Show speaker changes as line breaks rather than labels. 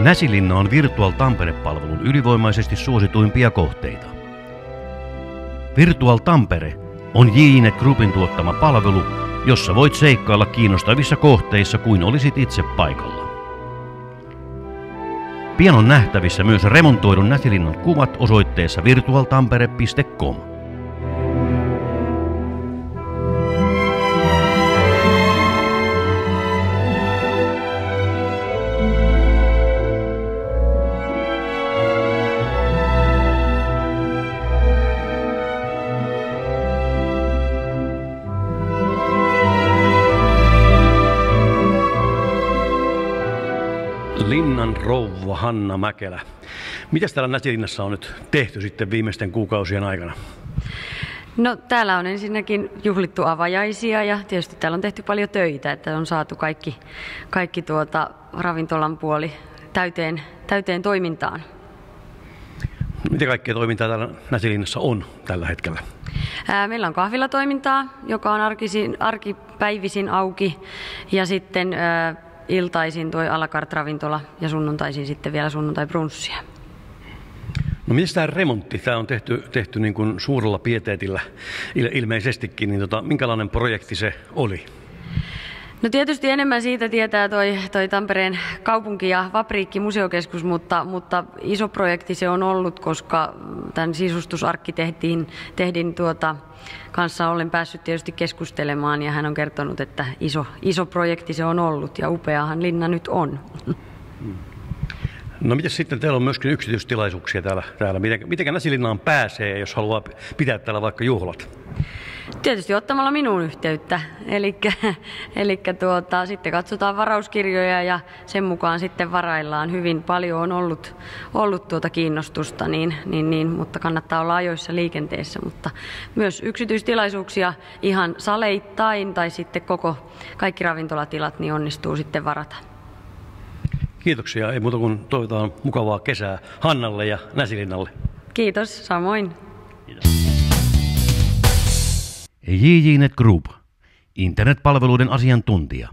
Näsilinna on Virtual Tampere-palvelun ylivoimaisesti suosituimpia kohteita. Virtual Tampere on JINET Groupin tuottama palvelu, jossa voit seikkailla kiinnostavissa kohteissa kuin olisit itse paikalla. Pian on nähtävissä myös remontoidun Näsilinnan kuvat osoitteessa virtualtampere.com. Linnan rouva Hanna Mäkelä. Mitäs täällä Näsilinnassa on nyt tehty sitten viimeisten kuukausien aikana?
No täällä on ensinnäkin juhlittu avajaisia ja tietysti täällä on tehty paljon töitä, että on saatu kaikki ravintolan puoli täyteen toimintaan.
Mitä kaikkea toimintaa täällä Näsilinnassa on tällä hetkellä?
Meillä on kahvilatoimintaa, joka on arkipäivisin auki ja sitten iltaisin tuo à la carte ravintola ja sunnuntaisin sitten vielä sunnuntai-brunssia.
No miten tämä remontti? Tämä on tehty niin kuin suurella pieteetillä ilmeisestikin, niin minkälainen projekti se oli?
No tietysti enemmän siitä tietää toi Tampereen kaupunki- ja Vapriikki-museokeskus, mutta iso projekti se on ollut, koska tämän sisustusarkkitehdin kanssa olen päässyt tietysti keskustelemaan ja hän on kertonut, että iso projekti se on ollut ja upeahan linna nyt on.
No miten sitten teillä on myöskin yksityistilaisuuksia täällä? Miten Näsilinnaan pääsee, jos haluaa pitää täällä vaikka juhlat?
Tietysti ottamalla minuun yhteyttä, eli sitten katsotaan varauskirjoja ja sen mukaan sitten varaillaan. Hyvin paljon on ollut kiinnostusta, mutta kannattaa olla ajoissa liikenteessä. Mutta myös yksityistilaisuuksia ihan saleittain tai sitten kaikki ravintolatilat niin onnistuu sitten varata.
Kiitoksia. Ei muuta kuin toivotaan mukavaa kesää Hannalle ja Näsilinnalle.
Kiitos, samoin.
Kiitos. JINET Group, internetpalveluiden asiantuntija.